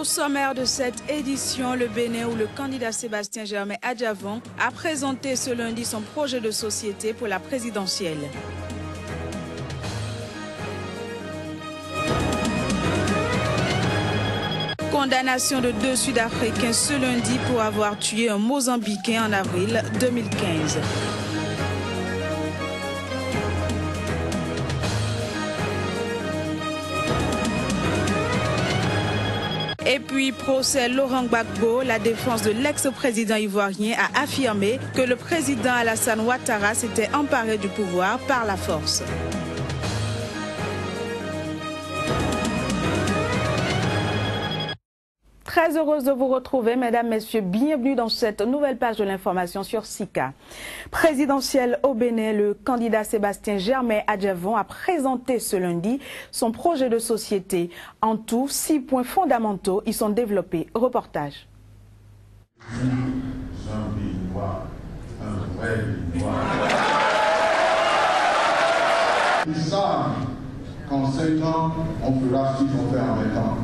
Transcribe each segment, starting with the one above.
Au sommaire de cette édition, le Bénin, où le candidat Sébastien Germain Adjavon a présenté ce lundi son projet de société pour la présidentielle. Condamnation de 2 Sud-Africains ce lundi pour avoir tué un Mozambicain en avril 2015. Et puis, procès Laurent Gbagbo, la défense de l'ex-président ivoirien a affirmé que le président Alassane Ouattara s'était emparé du pouvoir par la force. Très heureuse de vous retrouver, mesdames, messieurs. Bienvenue dans cette nouvelle page de l'information sur SICA. Présidentielle au Bénin, le candidat Sébastien Germain Adjavon a présenté ce lundi son projet de société. En tout, 6 points fondamentaux y sont développés. Reportage. Ils savent qu'en 5 ans, on fera ce qu'ils ont fait en 20 ans.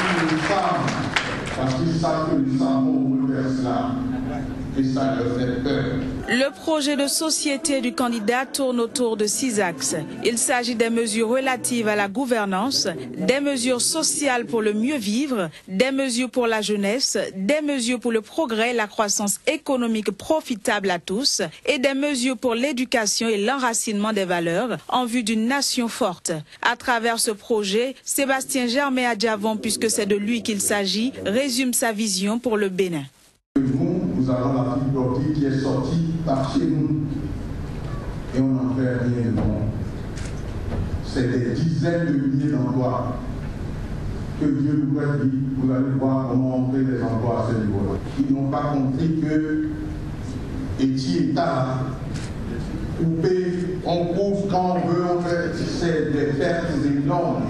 Ils le savent, parce qu'ils savent que nous savons faire cela, et ça leur fait peur. Le projet de société du candidat tourne autour de 6 axes. Il s'agit des mesures relatives à la gouvernance, des mesures sociales pour le mieux vivre, des mesures pour la jeunesse, des mesures pour le progrès et la croissance économique profitable à tous, et des mesures pour l'éducation et l'enracinement des valeurs en vue d'une nation forte. À travers ce projet, Sébastien Germain Adjavon, puisque c'est de lui qu'il s'agit, résume sa vision pour le Bénin. Nous avons la fibre optique qui est sortie par chez nous et on n'en fait rien de bon. C'est des dizaines de milliers d'emplois que Dieu nous a dit. Vous allez voir comment on crée des emplois à ce niveau-là. Ils n'ont pas compris que État coupé, on couvre quand on veut, on fait, c'est des pertes énormes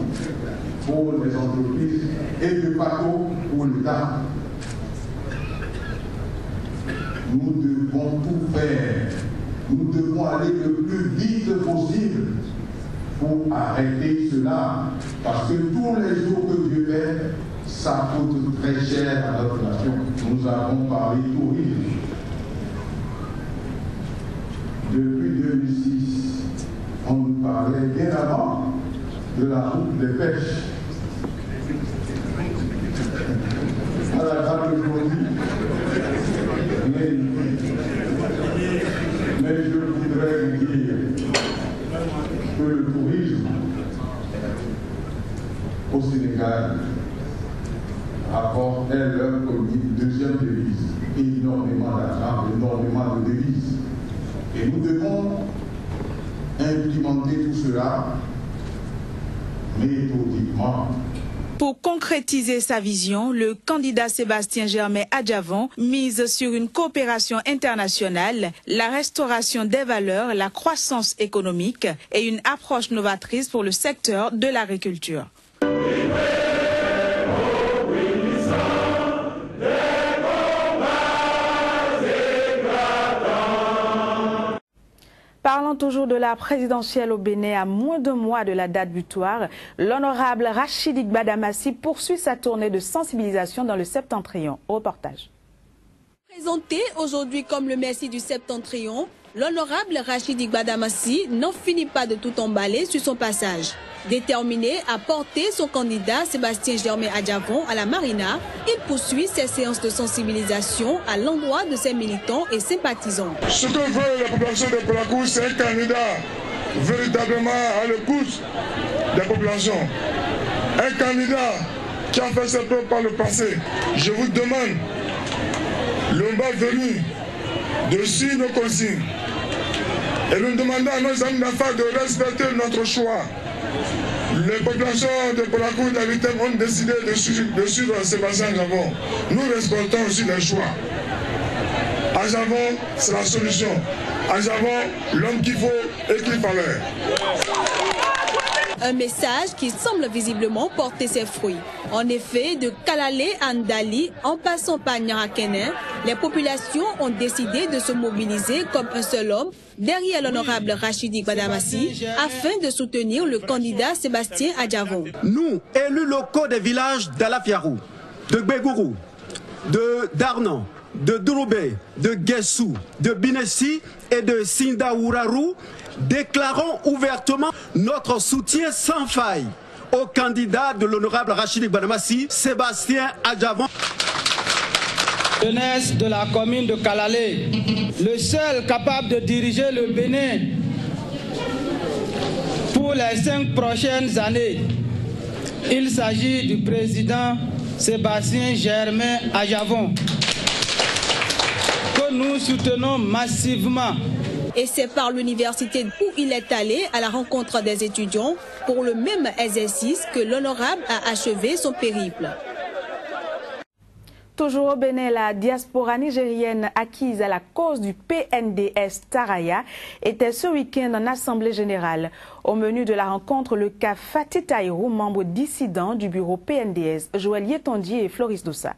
pour les entreprises et de facto pour l'État. Nous devons tout faire. Nous devons aller le plus vite possible pour arrêter cela. Parce que tous les jours que Dieu fait, ça coûte très cher à notre nation. Nous avons parlé tourisme. Depuis 2006, on nous parlait bien avant de la route des pêches. À la table d'aujourd'hui, mais je voudrais vous dire que le tourisme au Sénégal apporte leur deuxième devise, énormément d'argent, énormément de devises. Et nous devons implémenter tout cela méthodiquement. Pour concrétiser sa vision, le candidat Sébastien Germain Adjavon mise sur une coopération internationale, la restauration des valeurs, la croissance économique et une approche novatrice pour le secteur de l'agriculture. Parlant toujours de la présidentielle au Bénin, à moins de mois de la date butoir, l'honorable Rachid Gbadamassi poursuit sa tournée de sensibilisation dans le Septentrion. Reportage. Présenté aujourd'hui comme le Messie du Septentrion, l'honorable Rachid Gbadamassi n'en finit pas de tout emballer sur son passage. Déterminé à porter son candidat Sébastien Germain Adjavon à la Marina, il poursuit ses séances de sensibilisation à l'endroit de ses militants et sympathisants. Ce que veut la population de Polakou, c'est un candidat véritablement à l'écoute des populations. Un candidat qui a fait ses preuves par le passé. Je vous demande, le moment venu, de suivre nos consignes. Et nous demandons à nos amis d'affaires de respecter notre choix. Les populations de Polakou et d'Avitem ont décidé de suivre Sébastien Adjavon. Nous respectons aussi les choix. Adjavon, c'est la solution. Adjavon, l'homme qu'il faut et qu'il fallait. Un message qui semble visiblement porter ses fruits. En effet, de Kalalé à Ndali, en passant par Nyarakenin, les populations ont décidé de se mobiliser comme un seul homme derrière l'honorable Rachidi Gbadamassi afin de soutenir le candidat Sébastien Adjavon. Nous, élus locaux des villages d'Alafiarou, de Gbegourou, de Darnan, de Douroubé, de Guessou, de Binessi et de Sindaouraru, déclarons ouvertement notre soutien sans faille au candidat de l'honorable Rachidi Gbadamassi, Sébastien Adjavon. Jeunesse de la commune de Kalalé, le seul capable de diriger le Bénin pour les 5 prochaines années. Il s'agit du président Sébastien Germain Adjavon, que nous soutenons massivement. Et c'est par l'université où il est allé à la rencontre des étudiants pour le même exercice que l'honorable a achevé son périple. Toujours au Bénin, la diaspora nigérienne acquise à la cause du PNDS Taraya était ce week-end en Assemblée générale. Au menu de la rencontre, le cas Fatih Taïrou, membre dissident du bureau PNDS, Joël Yetondier et Floris Dossa.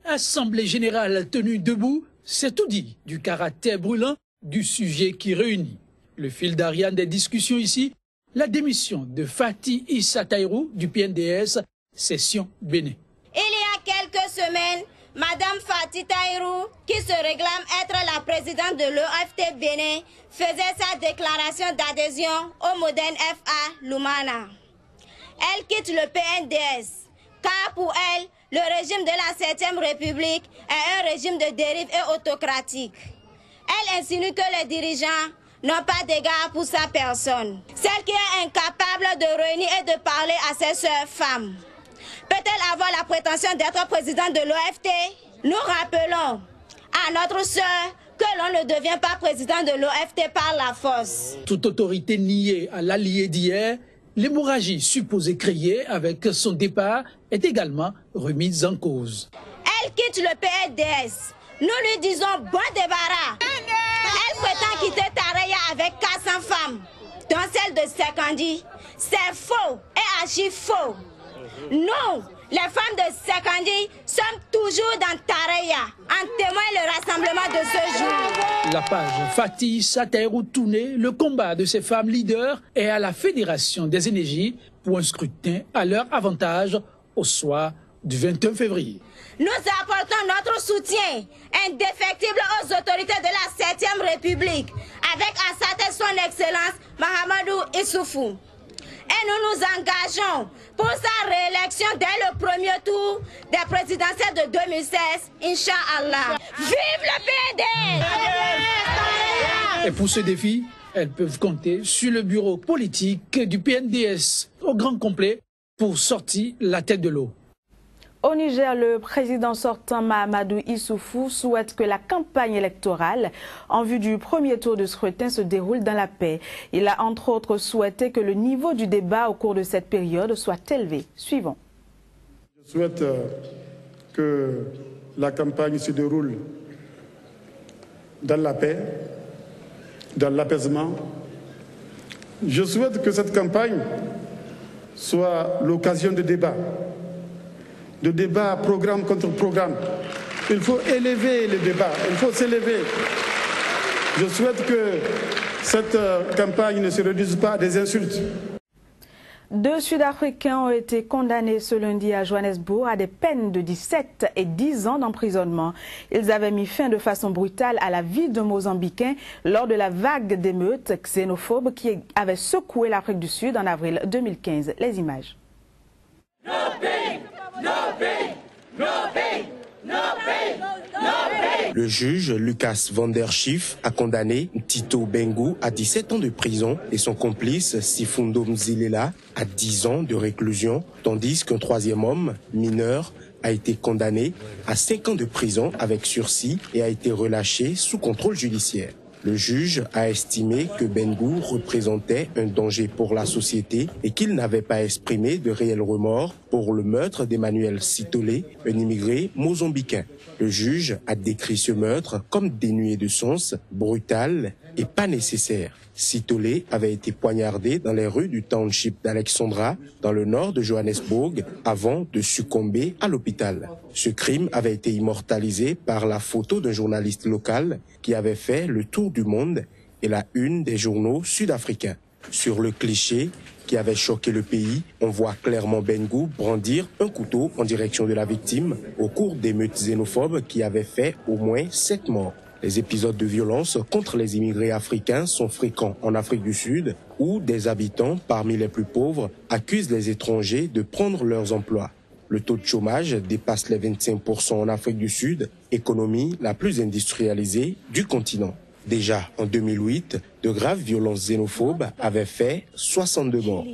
Assemblée générale tenue debout, c'est tout dit du caractère brûlant du sujet qui réunit. Le fil d'Ariane des discussions ici, la démission de Fatih Issa Taïrou du PNDS, session Bénin. Il y a quelques semaines, Madame Fatih Taïrou, qui se réclame être la présidente de l'OFT Bénin, faisait sa déclaration d'adhésion au modèle FA Lumana. Elle quitte le PNDS, car pour elle, le régime de la 7e République est un régime de dérive et autocratique. Elle insinue que les dirigeants n'ont pas d'égard pour sa personne. Celle qui est incapable de réunir et de parler à ses sœurs femmes. Peut-elle avoir la prétention d'être présidente de l'OFT? Nous rappelons à notre sœur que l'on ne devient pas président de l'OFT par la force. Toute autorité niée à l'allié d'hier, l'hémorragie supposée créée avec son départ est également remise en cause. Elle quitte le PNDS. Nous lui disons bon débarras. Elle prétend quitter Taraya avec 400 femmes, dont celle de Sekandi. C'est faux et archi faux. Nous, les femmes de Sekandi, sommes toujours dans Taraya. En témoigne le rassemblement de ce jour. La page Fatih Issa Taïrou tournée, le combat de ces femmes leaders est à la Fédération des énergies pour un scrutin à leur avantage au soir du 21 février. Nous apportons notre soutien indéfectible aux autorités de la 7e République, avec à sa tête son Excellence Mahamadou Issoufou. Et nous nous engageons pour sa réélection dès le premier tour des présidentielles de 2016, Inch'Allah. Vive le PNDS! Et pour ce défi, elles peuvent compter sur le bureau politique du PNDS au grand complet pour sortir la tête de l'eau. Au Niger, le président sortant Mahamadou Issoufou souhaite que la campagne électorale en vue du premier tour de scrutin se déroule dans la paix. Il a entre autres souhaité que le niveau du débat au cours de cette période soit élevé. Suivons. Je souhaite que la campagne se déroule dans la paix, dans l'apaisement. Je souhaite que cette campagne soit l'occasion de débat. De débat programme contre programme. Il faut élever le débat, il faut s'élever. Je souhaite que cette campagne ne se réduise pas à des insultes. 2 Sud-Africains ont été condamnés ce lundi à Johannesburg à des peines de 17 et 10 ans d'emprisonnement. Ils avaient mis fin de façon brutale à la vie de Mozambicains lors de la vague d'émeutes xénophobes qui avait secoué l'Afrique du Sud en avril 2015. Les images. No pain, no pain, no pain, no pain, no pain. Le juge Lucas van der Schiff a condamné Tito Bengu à 17 ans de prison et son complice Sifundo Mzilela à 10 ans de réclusion, tandis qu'un troisième homme, mineur, a été condamné à 5 ans de prison avec sursis et a été relâché sous contrôle judiciaire. Le juge a estimé que Bengu représentait un danger pour la société et qu'il n'avait pas exprimé de réel remords pour le meurtre d'Emmanuel Sitolé, un immigré mozambicain. Le juge a décrit ce meurtre comme dénué de sens, brutal et pas nécessaire. Sitolé avait été poignardé dans les rues du township d'Alexandra, dans le nord de Johannesburg, avant de succomber à l'hôpital. Ce crime avait été immortalisé par la photo d'un journaliste local qui avait fait le tour du monde et la une des journaux sud-africains. Sur le cliché qui avait choqué le pays, on voit clairement Bengou brandir un couteau en direction de la victime au cours d'émeutes xénophobes qui avaient fait au moins 7 morts. Les épisodes de violence contre les immigrés africains sont fréquents en Afrique du Sud, où des habitants parmi les plus pauvres accusent les étrangers de prendre leurs emplois. Le taux de chômage dépasse les 25% en Afrique du Sud, économie la plus industrialisée du continent. Déjà en 2008, de graves violences xénophobes avaient fait 62 morts.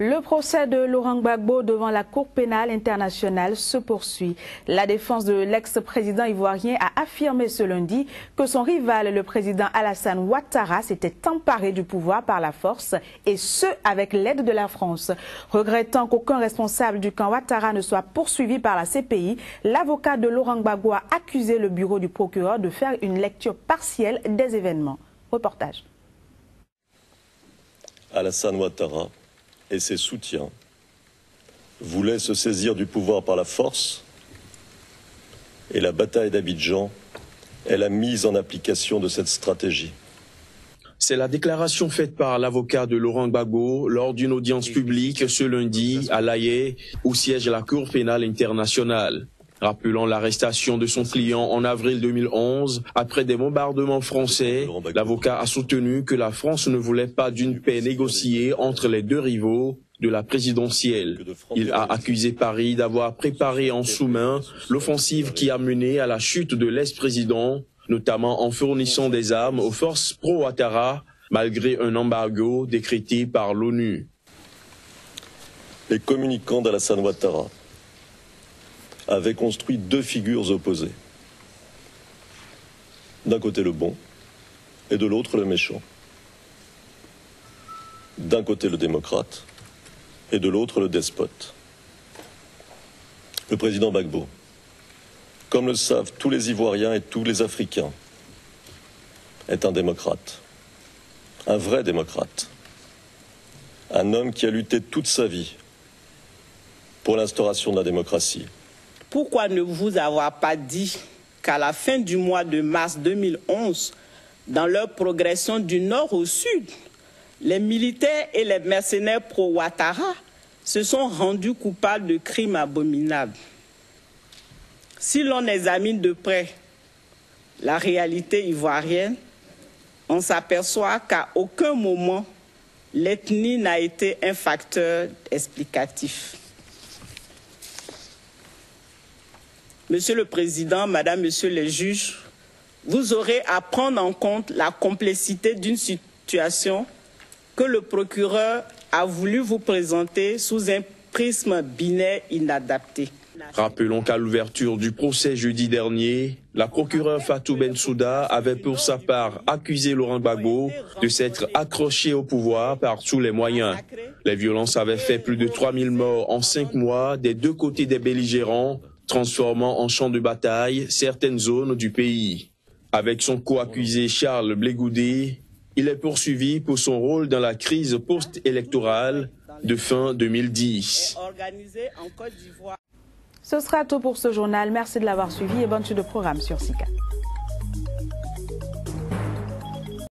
Le procès de Laurent Gbagbo devant la Cour pénale internationale se poursuit. La défense de l'ex-président ivoirien a affirmé ce lundi que son rival, le président Alassane Ouattara, s'était emparé du pouvoir par la force, et ce, avec l'aide de la France. Regrettant qu'aucun responsable du camp Ouattara ne soit poursuivi par la CPI, l'avocat de Laurent Gbagbo a accusé le bureau du procureur de faire une lecture partielle des événements. Reportage. Alassane Ouattara et ses soutiens voulaient se saisir du pouvoir par la force, et la bataille d'Abidjan est la mise en application de cette stratégie. C'est la déclaration faite par l'avocat de Laurent Gbagbo lors d'une audience publique ce lundi à La Haye, où siège la Cour pénale internationale. Rappelant l'arrestation de son client en avril 2011, après des bombardements français, l'avocat a soutenu que la France ne voulait pas d'une paix négociée entre les deux rivaux de la présidentielle. Il a accusé Paris d'avoir préparé en sous-main l'offensive qui a mené à la chute de l'ex-président, notamment en fournissant des armes aux forces pro-Ouattara, malgré un embargo décrété par l'ONU. Les communicants d'Alassane Ouattara avaient construit deux figures opposées. D'un côté le bon et de l'autre le méchant. D'un côté le démocrate et de l'autre le despote. Le président Gbagbo, comme le savent tous les Ivoiriens et tous les Africains, est un démocrate, un vrai démocrate, un homme qui a lutté toute sa vie pour l'instauration de la démocratie. Pourquoi ne vous avoir pas dit qu'à la fin du mois de mars 2011, dans leur progression du nord au sud, les militaires et les mercenaires pro-Ouattara se sont rendus coupables de crimes abominables? Si l'on examine de près la réalité ivoirienne, on s'aperçoit qu'à aucun moment l'ethnie n'a été un facteur explicatif. Monsieur le Président, Madame, Monsieur les juges, vous aurez à prendre en compte la complexité d'une situation que le procureur a voulu vous présenter sous un prisme binaire inadapté. Rappelons qu'à l'ouverture du procès jeudi dernier, la procureure Fatou Bensouda avait pour sa part accusé Laurent Gbagbo de s'être accroché au pouvoir par tous les moyens. Les violences avaient fait plus de 3000 morts en 5 mois des deux côtés des belligérants, transformant en champ de bataille certaines zones du pays. Avec son co-accusé Charles Blé-Goudé, il est poursuivi pour son rôle dans la crise post-électorale de fin 2010. Ce sera tout pour ce journal. Merci de l'avoir suivi et bonne suite de programme sur SICA.